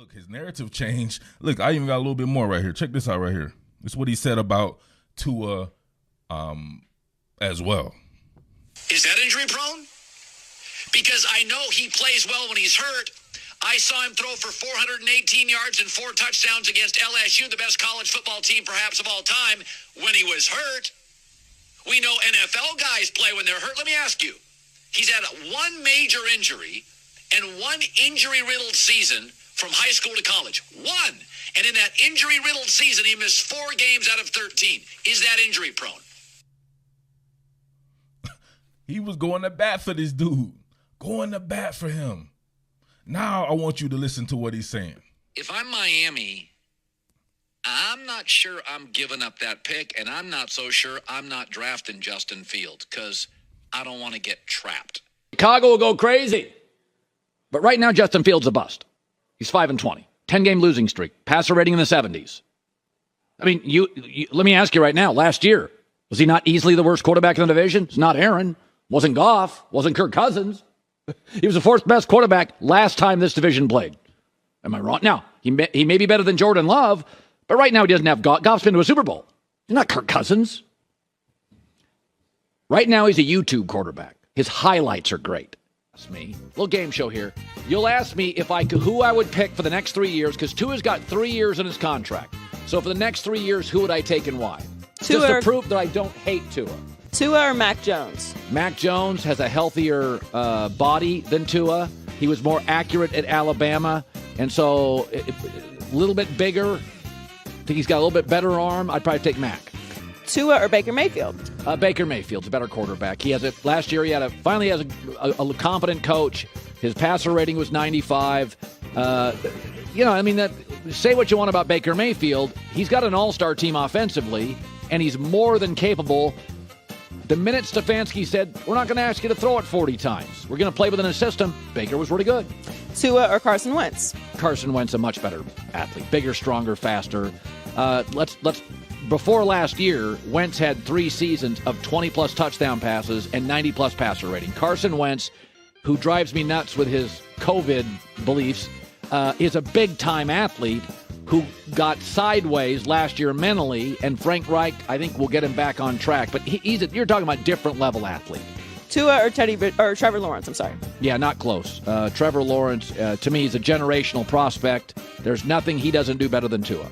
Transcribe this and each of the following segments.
Look, his narrative changed. Look, I even got a little bit more right here. Check this out right here. This is what he said about Tua as well. Is that injury prone? Because I know he plays well when he's hurt. I saw him throw for 418 yards and 4 touchdowns against LSU, the best college football team perhaps of all time, when he was hurt. We know NFL guys play when they're hurt. Let me ask you, he's had one major injury and one injury-riddled season from high school to college. One. And in that injury-riddled season, he missed 4 games out of 13. Is that injury prone? He was going to bat for this dude. Going to bat for him. Now I want you to listen to what he's saying. If I'm Miami, I'm not sure I'm giving up that pick, and I'm not so sure I'm not drafting Justin Fields because I don't want to get trapped. Chicago will go crazy. But right now, Justin Fields is a bust. He's 5-20. 10-game losing streak. Passer rating in the 70s. I mean, you let me ask you right now. Last year, was he not easily the worst quarterback in the division? It's not Aaron. Wasn't Goff. Wasn't Kirk Cousins. He was the 4th best quarterback last time this division played. Am I wrong? Now, he may be better than Jordan Love, but right now he doesn't have Goff. Goff's been to a Super Bowl. He's not Kirk Cousins. Right now he's a YouTube quarterback. His highlights are great. That's me. Little game show here. You'll ask me if who I would pick for the next 3 years, because Tua's got 3 years in his contract. So for the next 3 years, who would I take and why? Just to prove that I don't hate Tua. Tua or Mac Jones? Mac Jones has a healthier body than Tua. He was more accurate at Alabama, and so a little bit bigger. I think he's got a little bit better arm. I'd probably take Mac. Tua or Baker Mayfield? Baker Mayfield's a better quarterback. Last year he finally has a competent coach. His passer rating was 95. Say what you want about Baker Mayfield. He's got an all-star team offensively, and he's more than capable. The minute Stefanski said, we're not going to ask you to throw it 40 times. We're going to play within a system, Baker was really good. Tua or Carson Wentz? Carson Wentz, a much better athlete. Bigger, stronger, faster. Before last year, Wentz had 3 seasons of 20-plus touchdown passes and 90-plus passer rating. Carson Wentz, who drives me nuts with his COVID beliefs, is a big-time athlete who got sideways last year mentally, and Frank Reich, I think, will get him back on track. But you're talking about different level athlete. Tua or Trevor Lawrence, I'm sorry. Yeah, not close. Trevor Lawrence, to me, is a generational prospect. There's nothing he doesn't do better than Tua.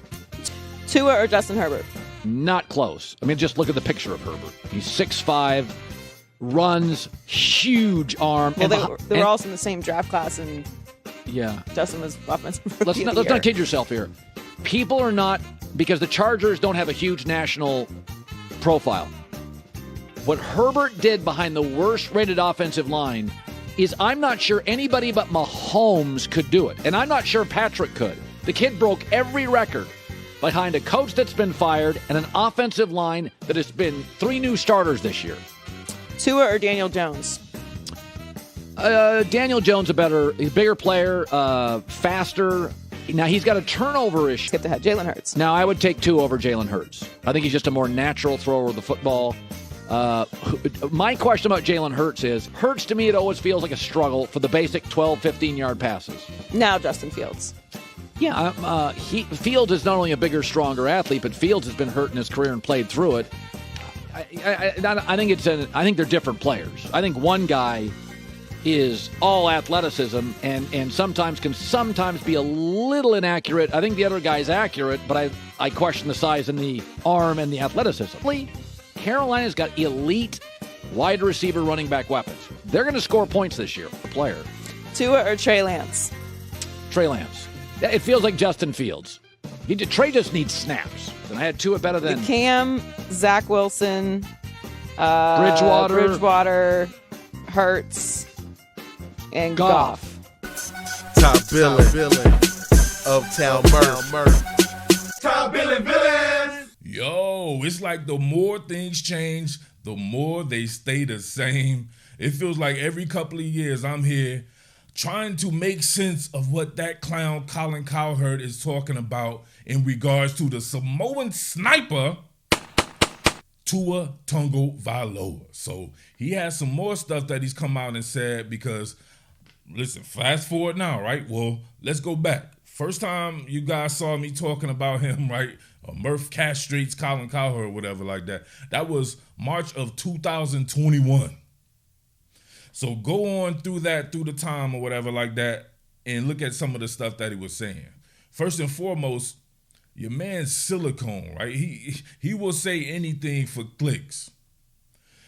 Tua or Justin Herbert? Not close. I mean, just look at the picture of Herbert. He's 6'5", runs, huge arm. Well, they were also in the same draft class, and yeah, Justin was offensive. Let's not kid yourself here. People are not, because the Chargers don't have a huge national profile. What Herbert did behind the worst-rated offensive line is I'm not sure anybody but Mahomes could do it, and I'm not sure Patrick could. The kid broke every record behind a coach that's been fired and an offensive line that has been 3 new starters this year. Tua or Daniel Jones? Daniel Jones a bigger player, faster. Now, he's got a turnover issue. Skip ahead. Jalen Hurts. Now, I would take Tua over Jalen Hurts. I think he's just a more natural thrower of the football. My question about Jalen Hurts is, Hurts to me, it always feels like a struggle for the basic 12, 15-yard passes. Now Justin Fields. Yeah, Fields is not only a bigger, stronger athlete, but Fields has been hurt in his career and played through it. I think they're different players. I think one guy is all athleticism and sometimes can be a little inaccurate. I think the other guy's accurate, but I question the size and the arm and the athleticism. Carolina's got elite wide receiver running back weapons. They're going to score points this year, the player. Tua or Trey Lance? Trey Lance. It feels like Justin Fields. Trey just needs snaps. And I had Tua better than the Cam, Zach Wilson, Bridgewater, Hurts, and Goff. Top Billin, Uptown Murf. Top Billin. Yo, it's like the more things change, the more they stay the same. It feels like every couple of years I'm here trying to make sense of what that clown Colin Cowherd is talking about in regards to the Samoan sniper, Tua Tagovailoa. So he has some more stuff that he's come out and said because, listen, fast forward now, right? Well, let's go back. First time you guys saw me talking about him, right? Murf castrates Colin Cowherd or whatever like that. That was March of 2021. So go on through the time or whatever like that and look at some of the stuff that he was saying. First and foremost, your man's silicone, right? He will say anything for clicks.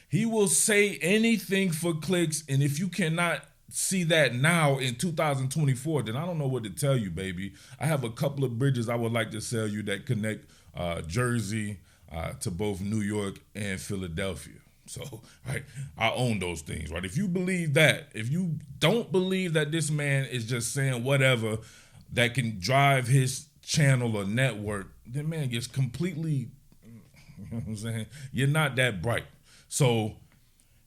He will say anything for clicks, and if you cannot see that now in 2024, then I don't know what to tell you, baby. I have a couple of bridges I would like to sell you that connect Jersey to both New York and Philadelphia. So, right, I own those things, right? If you believe that, if you don't believe that this man is just saying whatever that can drive his channel or network, then man gets completely, you know what I'm saying? You're not that bright. So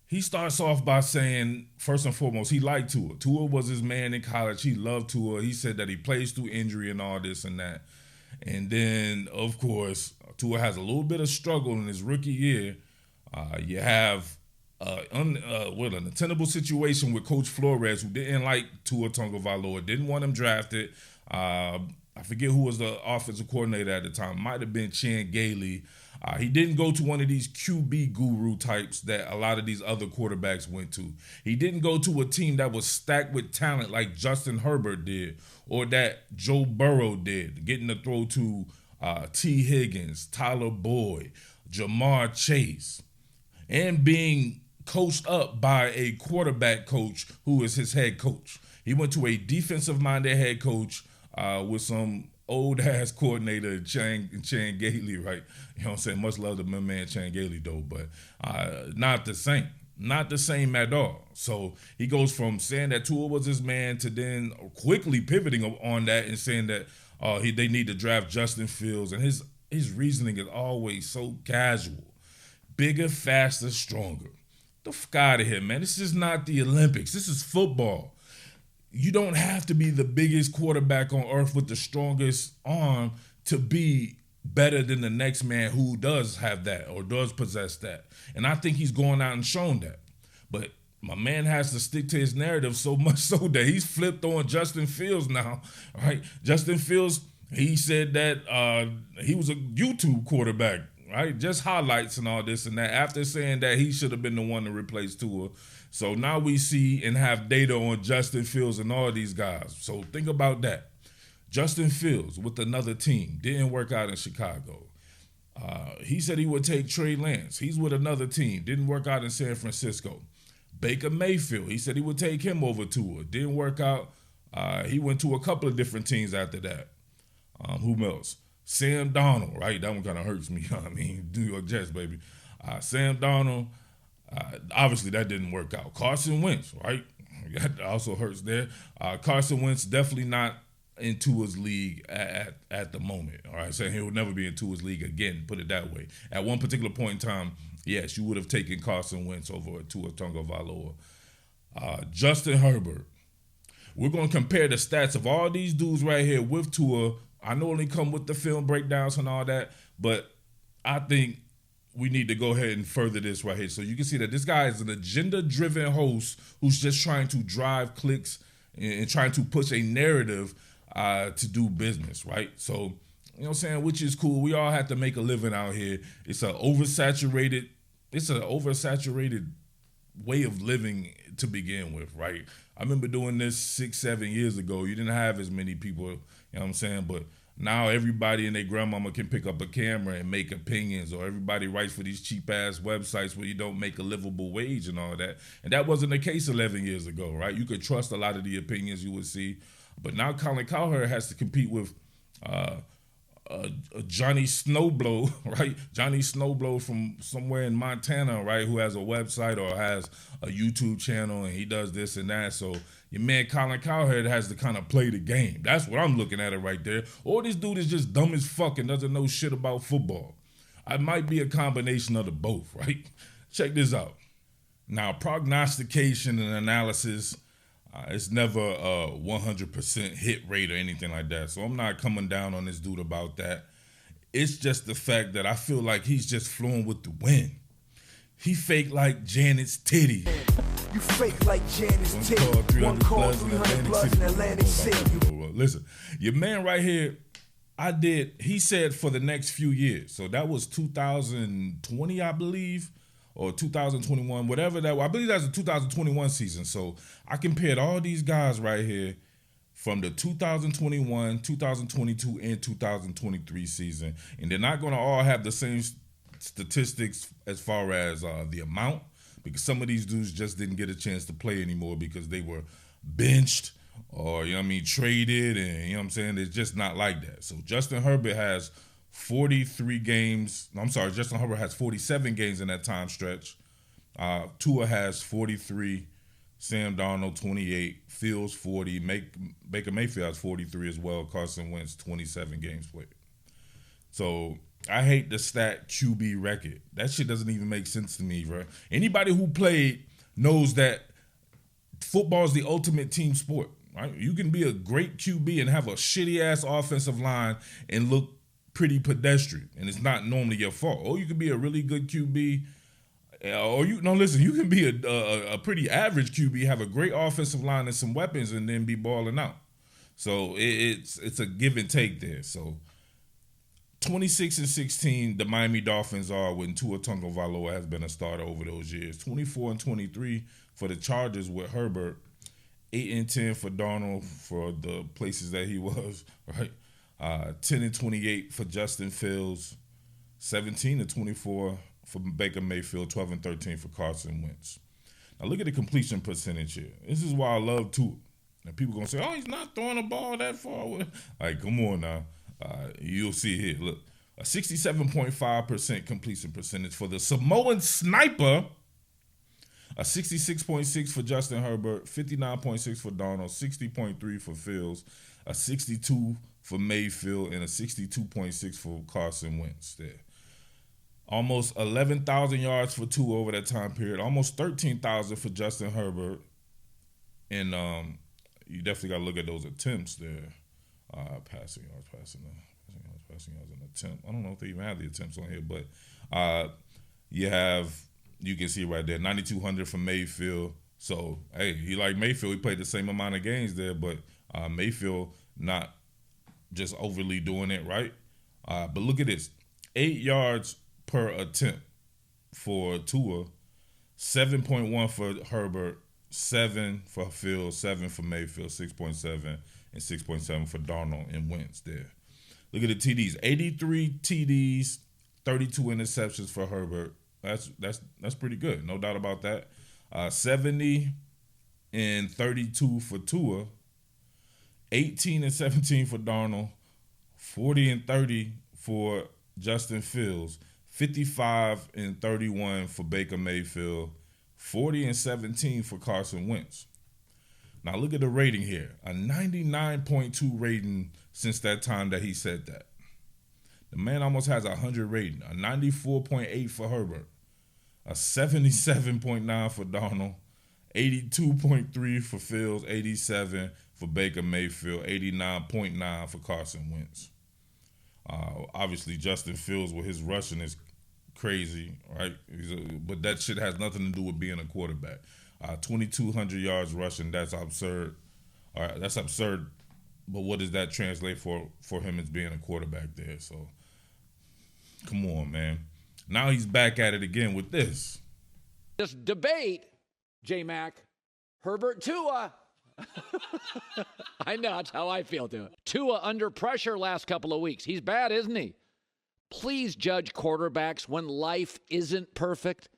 he starts off by saying, first and foremost, he liked Tua. Tua was his man in college. He loved Tua. He said that he plays through injury and all this and that. And then, of course, Tua has a little bit of struggle in his rookie year. You have an untenable situation with Coach Flores, who didn't like Tua Tagovailoa, didn't want him drafted. I forget who was the offensive coordinator at the time. Might have been Chan Gailey. He didn't go to one of these QB guru types that a lot of these other quarterbacks went to. He didn't go to a team that was stacked with talent like Justin Herbert did or that Joe Burrow did, getting to throw to T. Higgins, Tyler Boyd, Jamar Chase, and being coached up by a quarterback coach who is his head coach. He went to a defensive-minded head coach with some old-ass coordinator, Chan Gailey, right? You know what I'm saying? Much love to my man Chan Gailey, though, but not the same. Not the same at all. So he goes from saying that Tua was his man to then quickly pivoting on that and saying that they need to draft Justin Fields. And his reasoning is always so casual. Bigger, faster, stronger. The fuck out of here, man. This is not the Olympics. This is football. You don't have to be the biggest quarterback on earth with the strongest arm to be better than the next man who does have that or does possess that. And I think he's going out and shown that. But my man has to stick to his narrative so much so that he's flipped on Justin Fields now, right? Justin Fields, he said that he was a YouTube quarterback, right? Just highlights and all this and that after saying that he should have been the one to replace Tua. So now we see and have data on Justin Fields and all these guys. So think about that. Justin Fields with another team didn't work out in Chicago. He said he would take Trey Lance. He's with another team. Didn't work out in San Francisco. Baker Mayfield, he said he would take him over Tua. Didn't work out. He went to a couple of different teams after that. Who else? Sam Darnold, right? That one kind of hurts me. You know what I mean? New York Jets, baby. Sam Darnold, obviously that didn't work out. Carson Wentz, right? That also hurts there. Carson Wentz definitely not in Tua's league at the moment. All right, saying he will never be in Tua's league again, put it that way. At one particular point in time, yes, you would have taken Carson Wentz over Tua Tagovailoa. Justin Herbert. We're going to compare the stats of all these dudes right here with Tua. I know only come with the film breakdowns and all that, but I think we need to go ahead and further this right here. So you can see that this guy is an agenda-driven host who's just trying to drive clicks and trying to push a narrative to do business, right? So, you know what I'm saying, which is cool. We all have to make a living out here. It's an oversaturated way of living to begin with, right? I remember doing this 6-7 years ago. You didn't have as many people, you know what I'm saying? But now everybody and their grandmama can pick up a camera and make opinions, or everybody writes for these cheap-ass websites where you don't make a livable wage and all that. And that wasn't the case 11 years ago, right? You could trust a lot of the opinions you would see. But now Colin Cowherd has to compete with Johnny Snowblow, right? Johnny Snowblow from somewhere in Montana, right, who has a website or has a YouTube channel, and he does this and that. So your man Colin Cowherd has to kind of play the game. That's what I'm looking at it right there. Or this dude is just dumb as fuck and doesn't know shit about football. It might be a combination of the both, right? Check this out. Now, prognostication and analysis, it's never a 100% hit rate or anything like that. So I'm not coming down on this dude about that. It's just the fact that I feel like he's just flowing with the wind. He fake like Janet's titty. You fake like Janet's titty. One call, 300 plus in Atlantic City. Listen, your man right here, he said for the next few years. So that was 2020, I believe, or 2021, whatever that was. I believe that's the 2021 season. So I compared all these guys right here from the 2021, 2022, and 2023 season. And they're not going to all have the same statistics as far as the amount, because some of these dudes just didn't get a chance to play anymore because they were benched or, traded, and, it's just not like that. So Justin Herbert has 43 games. Justin Herbert has 47 games in that time stretch. Tua has 43. Sam Darnold, 28. Fields, 40. Baker Mayfield has 43 as well. Carson Wentz, 27 games played. So I hate the stat QB record. That shit doesn't even make sense to me, bro. Anybody who played knows that football is the ultimate team sport, right? You can be a great QB and have a shitty-ass offensive line and look pretty pedestrian, and it's not normally your fault. Or you can be a really good QB, you can be a pretty average QB, have a great offensive line and some weapons, and then be balling out. So it's a give and take there. So 26-16, the Miami Dolphins are when Tua Tagovailoa has been a starter over those years. 24-23 for the Chargers with Herbert. 8-10 for Darnold for the places that he was, right? 10-28 for Justin Fields. 17-24 for Baker Mayfield. 12-13 for Carson Wentz. Now look at the completion percentage here. This is why I love Tua. And people gonna say, "Oh, he's not throwing the ball that far away." Like, come on now. You'll see here. Look, a 67.5% completion percentage for the Samoan sniper. A 66.6 for Justin Herbert, 59.6 for Darnold, 60.3 for Fields, a 62 for Mayfield, and a 62.6 for Carson Wentz there. Almost 11,000 yards for Tua over that time period. Almost 13,000 for Justin Herbert. And you definitely got to look at those attempts there. Passing yards, and attempt. I don't know if they even have the attempts on here, but you can see right there, 9,200 for Mayfield. So, hey, he like Mayfield. He played the same amount of games there, but Mayfield not just overly doing it, right? But look at this. 8 yards per attempt for Tua, 7.1 for Herbert, 7 for Fields, 7 for Mayfield, 6.7, and 6.7 for Darnold and Wentz there. Look at the TDs. 83 TDs, 32 interceptions for Herbert. That's pretty good, no doubt about that. 70 and 32 for Tua, 18 and 17 for Darnold, 40 and 30 for Justin Fields, 55 and 31 for Baker Mayfield, 40 and 17 for Carson Wentz. Now look at the rating here, a 99.2 rating since that time that he said that. The man almost has a 100 rating, a 94.8 for Herbert, a 77.9 for Darnold, 82.3 for Fields, 87 for Baker Mayfield, 89.9 for Carson Wentz. Obviously, Justin Fields with his rushing is crazy, right? But that shit has nothing to do with being a quarterback. 2,200 yards rushing, that's absurd. All right, that's absurd. But what does that translate for him as being a quarterback there? So, come on, man. Now he's back at it again with this. This debate, J-Mac, Herbert Tua. I know, that's how I feel too. Tua under pressure last couple of weeks. He's bad, isn't he? Please judge quarterbacks when life isn't perfect,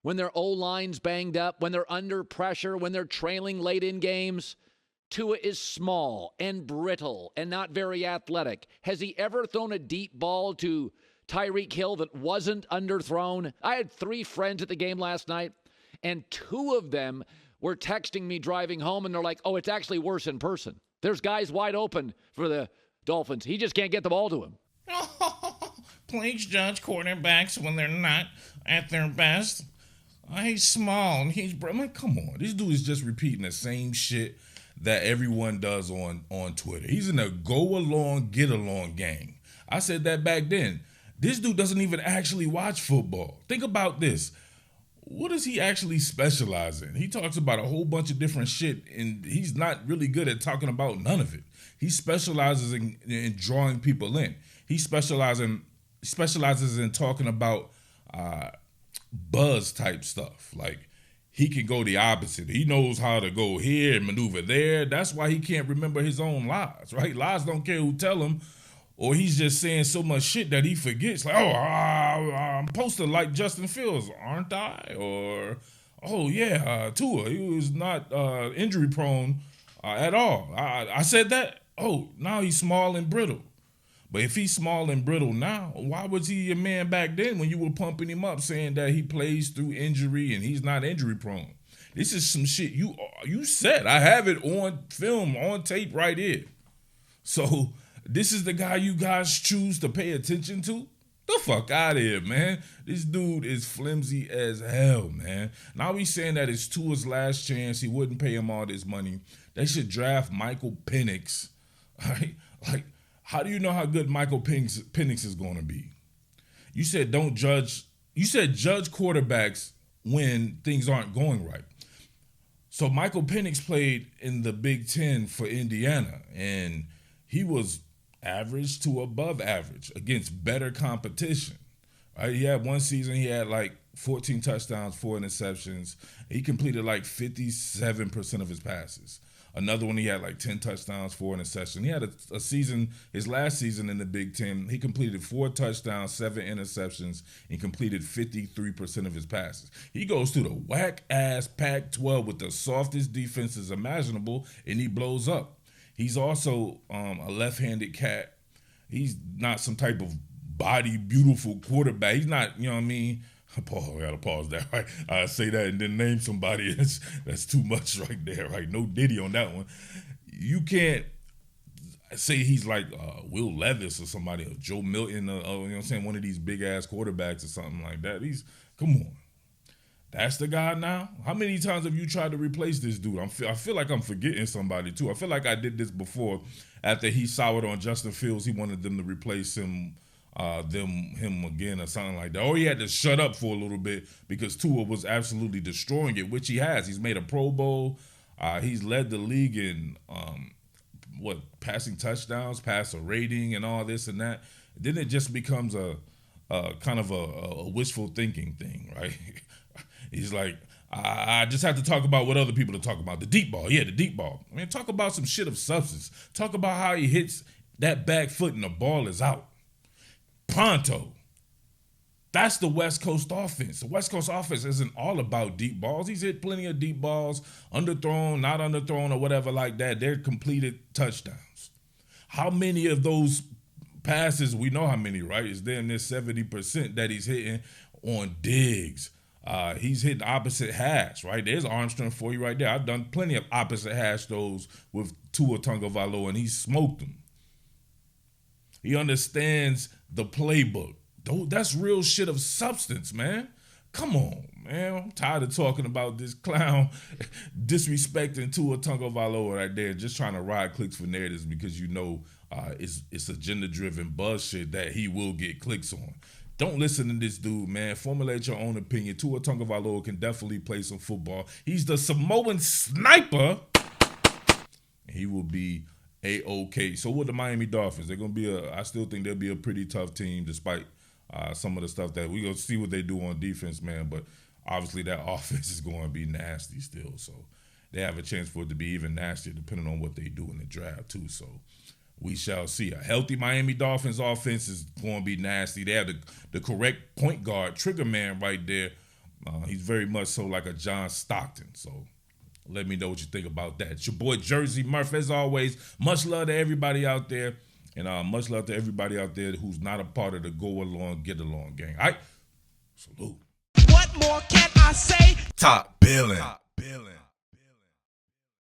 when their O-line's banged up, when they're under pressure, when they're trailing late in games. Tua is small and brittle and not very athletic. Has he ever thrown a deep ball to Tyreek Hill that wasn't underthrown? I had 3 friends at the game last night, and 2 of them were texting me driving home, and they're like, "Oh, it's actually worse in person. There's guys wide open for the Dolphins. He just can't get the ball to him." Please judge quarterbacks when they're not at their best. He's small and I'm like, come on. This dude is just repeating the same shit that everyone does on Twitter. He's in a go-along, get-along gang. I said that back then. This dude doesn't even actually watch football. Think about this. what does he actually specialize in? He talks about a whole bunch of different shit, and he's not really good at talking about none of it. He specializes in drawing people in. He specializes in talking about buzz type stuff. Like, he can go the opposite. He knows how to go here and maneuver there. That's why he can't remember his own lies, right? Lies don't care who tell him, or he's just saying so much shit that he forgets. Like, I'm supposed to like Justin Fields, aren't I? Or, Tua, he was not injury prone at all. I said that. Oh, now he's small and brittle. But if he's small and brittle now, why was he a man back then when you were pumping him up saying that he plays through injury and he's not injury prone? This is some shit you said. I have it on film, on tape right here. So this is the guy you guys choose to pay attention to? The fuck out of here, man. This dude is flimsy as hell, man. Now he's saying that it's Tua's last chance. He wouldn't pay him all this money. They should draft Michael Penix. Right? Like, how do you know how good Michael Penix is going to be? You said judge quarterbacks when things aren't going right. So Michael Penix played in the Big Ten for Indiana, and he was average to above average against better competition. Right? He had one season, he had like 14 touchdowns, 4 interceptions. He completed like 57% of his passes. Another one, he had like 10 touchdowns, 4 interceptions. He had a season, his last season in the Big Ten, he completed 4 touchdowns, 7 interceptions, and completed 53% of his passes. He goes to the whack-ass Pac-12 with the softest defenses imaginable, and he blows up. He's also a left-handed cat. He's not some type of body, beautiful quarterback. He's not, you know what I mean? I gotta pause that, right? I say that and then name somebody. That's too much right there, right? No Diddy on that one. You can't say he's like Will Levis or somebody, or Joe Milton, or, you know what I'm saying, one of these big-ass quarterbacks or something like that. Come on. That's the guy now? How many times have you tried to replace this dude? I feel like I'm forgetting somebody, too. I feel like I did this before. After he soured on Justin Fields, he wanted them to replace him again or something like that. Or he had to shut up for a little bit because Tua was absolutely destroying it, which he has. He's made a Pro Bowl. He's led the league in passing touchdowns, passer rating, and all this and that. Then it just becomes a kind of a wishful thinking thing, right? He's like, I just have to talk about what other people are talking about. The deep ball. Yeah, the deep ball. Man, talk about some shit of substance. Talk about how he hits that back foot and the ball is out. Pronto. That's the West Coast offense. The West Coast offense isn't all about deep balls. He's hit plenty of deep balls, underthrown, not underthrown, or whatever like that. They're completed touchdowns. How many of those passes, we know how many, right? It's damn near 70% that he's hitting on digs. He's hitting opposite hash, right? There's Armstrong for you right there. I've done plenty of opposite hash throws with Tua Tagovailoa, and he smoked them. He understands the playbook. That's real shit of substance, man. Come on, man. I'm tired of talking about this clown disrespecting Tua Tagovailoa right there, just trying to ride clicks for narratives because you know it's agenda-driven buzz shit that he will get clicks on. Don't listen to this dude, man. Formulate your own opinion. Tua Tagovailoa can definitely play some football. He's the Samoan sniper. He will be A-OK. So with the Miami Dolphins, they're going to be I still think they'll be a pretty tough team despite some of the stuff that we're going to see what they do on defense, man. But obviously that offense is going to be nasty still. So they have a chance for it to be even nastier depending on what they do in the draft too. So we shall see. A healthy Miami Dolphins offense is going to be nasty. They have the correct point guard, trigger man right there. He's very much so like a John Stockton. So let me know what you think about that. It's your boy Jersey Murf. As always, much love to everybody out there. And much love to everybody out there who's not a part of the Go Along, Get Along gang. All right? Salute. What more can I say? Top Billin.